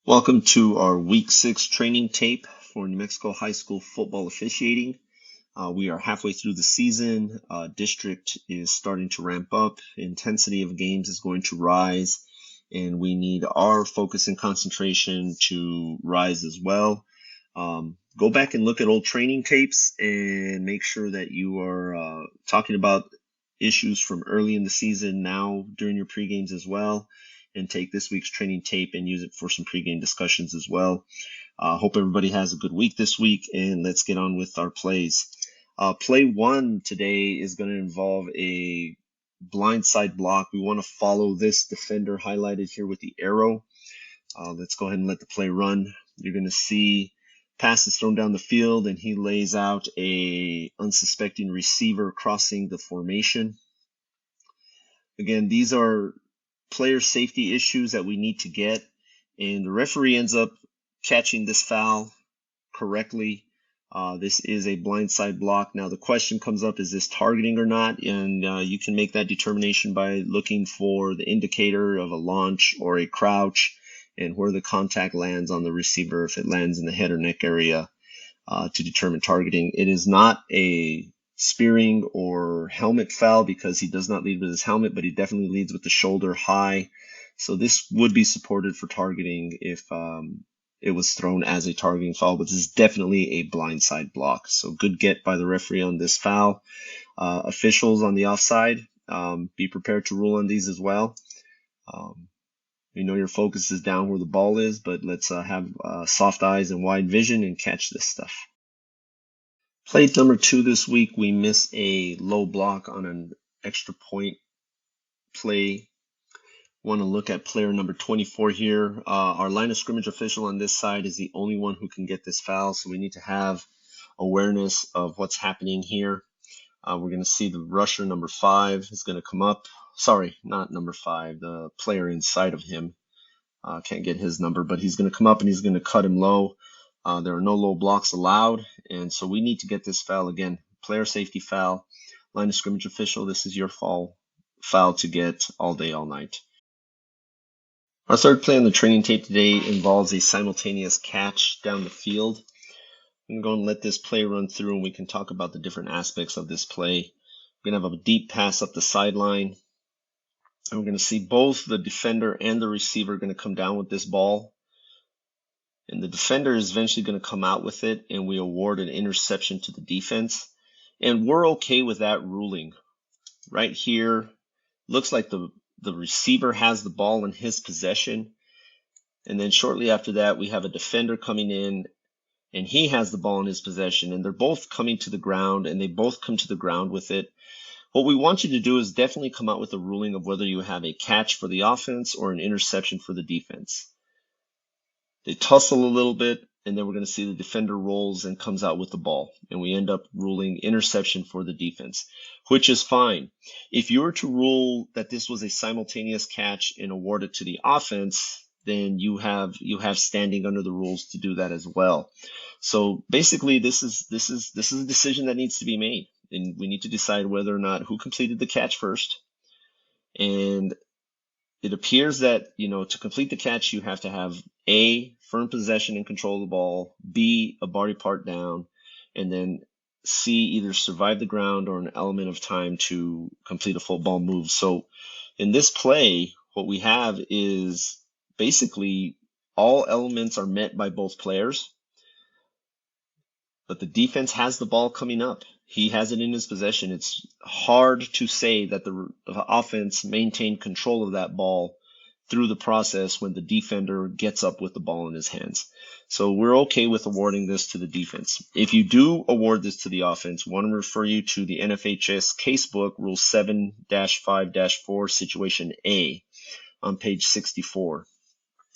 Welcome to our Week 6 training tape for New Mexico High School football officiating. We are halfway through the season. District is starting to ramp up. Intensity of games is going to rise, and we need our focus and concentration to rise as well. Go back and look at old training tapes and make sure that you are talking about issues from early in the season now during your pre-games as well. And take this week's training tape and use it for some pregame discussions as well. Hope everybody has a good week this week, and let's get on with our plays. Play 1 today is going to involve a blindside block. We want to follow this defender highlighted here with the arrow. Let's go ahead and let the play run. You're going to see passes thrown down the field, and he lays out a unsuspecting receiver crossing the formation. Again, these are player safety issues that we need to get, and the referee ends up catching this foul correctly. This is a blindside block. Now the question comes up, is this targeting or not? And you can make that determination by looking for the indicator of a launch or a crouch and where the contact lands on the receiver, if it lands in the head or neck area, to determine targeting. It is not a spearing or helmet foul because he does not lead with his helmet, but he definitely leads with the shoulder high. So this would be supported for targeting if it was thrown as a targeting foul, but this is definitely a blindside block. So good get by the referee on this foul. Officials on the offside, be prepared to rule on these as well. We know your focus is down where the ball is, but let's have soft eyes and wide vision and catch this stuff. Play number 2 this week, we miss a low block on an extra point play. Want to look at player number 24 here. Our line of scrimmage official on this side is the only one who can get this foul, so we need to have awareness of what's happening here. We're going to see the rusher number 5 is going to come up. Sorry, not number 5, the player inside of him. Can't get his number, but he's going to come up and he's going to cut him low. There are no low blocks allowed, and so we need to get this foul again. Player safety foul, line of scrimmage official, this is your foul to get all day, all night. Our third play on the training tape today involves a simultaneous catch down the field. I'm going to go and let this play run through, and we can talk about the different aspects of this play. We're going to have a deep pass up the sideline, and we're going to see both the defender and the receiver going to come down with this ball. And the defender is eventually going to come out with it, and we award an interception to the defense. And we're okay with that ruling. Right here, looks like the receiver has the ball in his possession. And then shortly after that, we have a defender coming in, and he has the ball in his possession. And they're both coming to the ground, and they both come to the ground with it. What we want you to do is definitely come out with a ruling of whether you have a catch for the offense or an interception for the defense. They tussle a little bit, and then we're going to see the defender rolls and comes out with the ball. And we end up ruling interception for the defense, which is fine. If you were to rule that this was a simultaneous catch and award it to the offense, then you have standing under the rules to do that as well. So basically, this is a decision that needs to be made, and we need to decide whether or not who completed the catch first. And it appears that, to complete the catch, you have to have A, firm possession and control of the ball, B, a body part down, and then C, either survive the ground or an element of time to complete a football move. So in this play, what we have is basically all elements are met by both players, but the defense has the ball coming up. He has it in his possession. It's hard to say that the offense maintained control of that ball through the process when the defender gets up with the ball in his hands. So we're okay with awarding this to the defense. If you do award this to the offense, we want to refer you to the NFHS casebook, Rule 7-5-4, Situation A, on page 64.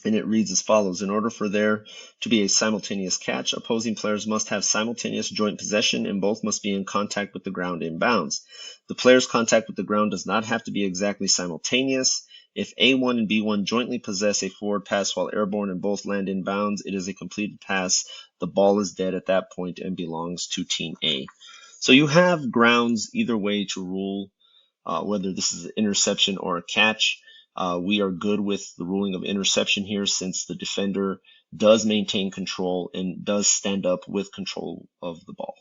and it reads as follows. In order for there to be a simultaneous catch, opposing players must have simultaneous joint possession and both must be in contact with the ground in bounds. The player's contact with the ground does not have to be exactly simultaneous. If A1 and B1 jointly possess a forward pass while airborne and both land in bounds, it is a completed pass. The ball is dead at that point and belongs to Team A. So you have grounds either way to rule whether this is an interception or a catch. We are good with the ruling of interception here since the defender does maintain control and does stand up with control of the ball.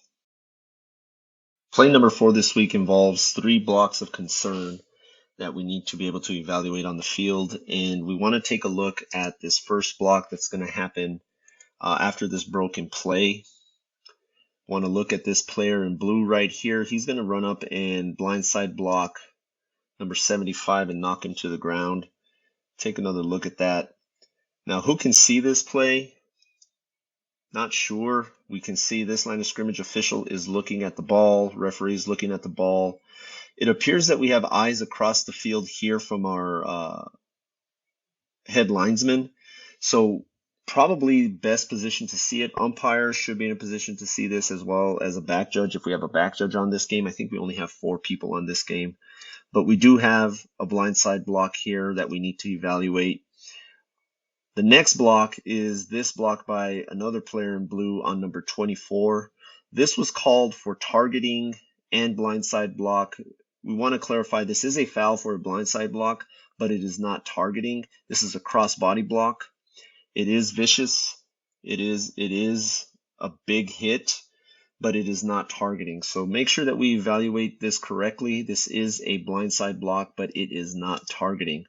Play number 4 this week involves 3 blocks of concern that we need to be able to evaluate on the field. And we want to take a look at this first block that's going to happen after this broken play. Want to look at this player in blue right here. He's going to run up and blindside block number 75 and knock him to the ground. Take another look at that. Now, who can see this play? Not sure. We can see this line of scrimmage official is looking at the ball. Referee is looking at the ball. It appears that we have eyes across the field here from our head linesman. So probably best position to see it. Umpire should be in a position to see this as well as a back judge. If we have a back judge on this game, I think we only have 4 people on this game. But we do have a blindside block here that we need to evaluate. The next block is this block by another player in blue on number 24. This was called for targeting and blindside block. We want to clarify this is a foul for a blindside block, but it is not targeting. This is a crossbody block. It is vicious. It is a big hit, but it is not targeting. So make sure that we evaluate this correctly. This is a blindside block, but it is not targeting.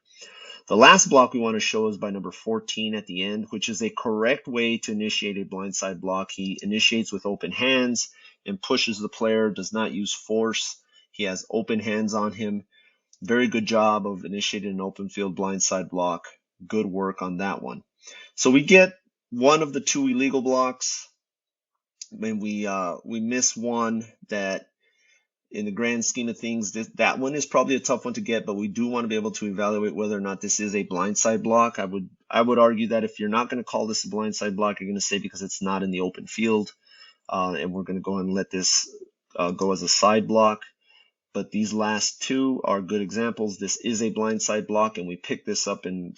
The last block we want to show is by number 14 at the end, which is a correct way to initiate a blindside block. He initiates with open hands and pushes the player, does not use force. He has open hands on him. Very good job of initiating an open field blindside block. Good work on that one. So we get one of the 2 illegal blocks. When we miss one that in the grand scheme of things, that one is probably a tough one to get, but we do want to be able to evaluate whether or not this is a blindside block. I would argue that if you're not going to call this a blindside block, you're going to say because it's not in the open field, and we're going to go ahead and let this go as a side block. But these last 2 are good examples. This is a blindside block, and we pick this up and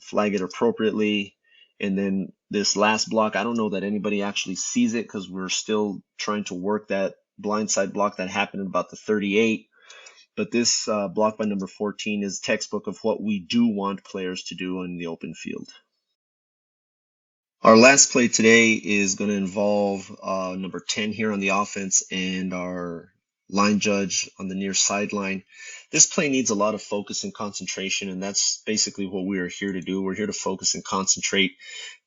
flag it appropriately. And then this last block, I don't know that anybody actually sees it because we're still trying to work that blindside block that happened at about the 38. But this block by number 14 is textbook of what we do want players to do in the open field. Our last play today is going to involve number 10 here on the offense and our line judge on the near sideline. This play needs a lot of focus and concentration, and that's basically what we are here to do. We're here to focus and concentrate.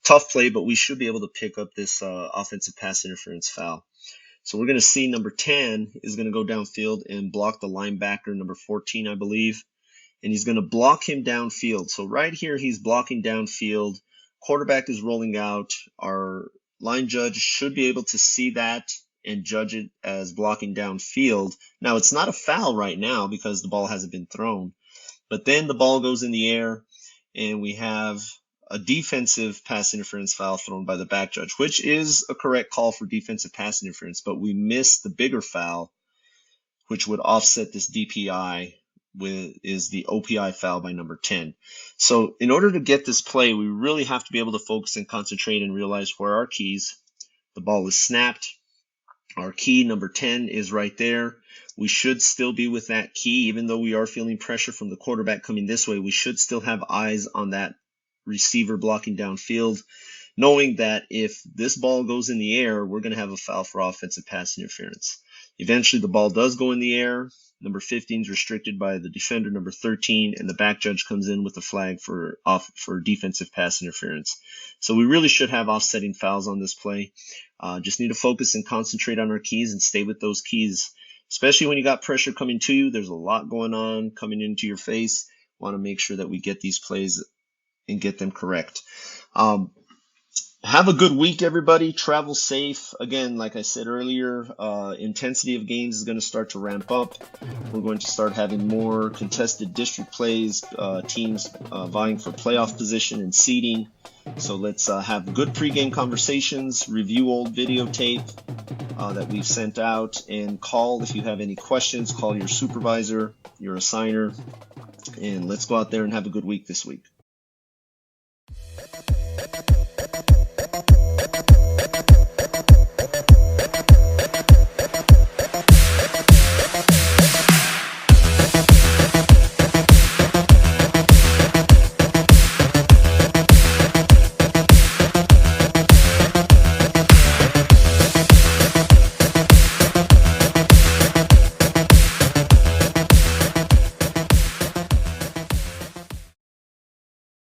Tough play, but we should be able to pick up this offensive pass interference foul. So we're going to see number 10 is going to go downfield and block the linebacker, number 14, I believe. And he's going to block him downfield. So right here, he's blocking downfield. Quarterback is rolling out. Our line judge should be able to see that and judge it as blocking downfield. Now, it's not a foul right now because the ball hasn't been thrown. But then the ball goes in the air, and we have a defensive pass interference foul thrown by the back judge, which is a correct call for defensive pass interference. But we missed the bigger foul, which would offset this DPI, is the OPI foul by number 10. So in order to get this play, we really have to be able to focus and concentrate and realize where our keys. The ball is snapped. Our key, number 10, is right there. We should still be with that key. Even though we are feeling pressure from the quarterback coming this way, we should still have eyes on that receiver blocking downfield, knowing that if this ball goes in the air, we're going to have a foul for offensive pass interference. Eventually, the ball does go in the air. Number 15 is restricted by the defender, number 13, and the back judge comes in with a flag for defensive pass interference. So we really should have offsetting fouls on this play. Just need to focus and concentrate on our keys and stay with those keys, especially when you got pressure coming to you. There's a lot going on coming into your face. Want to make sure that we get these plays and get them correct. Have a good week, everybody. Travel safe. Again, like I said earlier, intensity of games is going to start to ramp up. We're going to start having more contested district plays, teams vying for playoff position and seeding. So let's have good pregame conversations, review old videotape that we've sent out, and call if you have any questions. Call your supervisor, your assigner, and let's go out there and have a good week this week.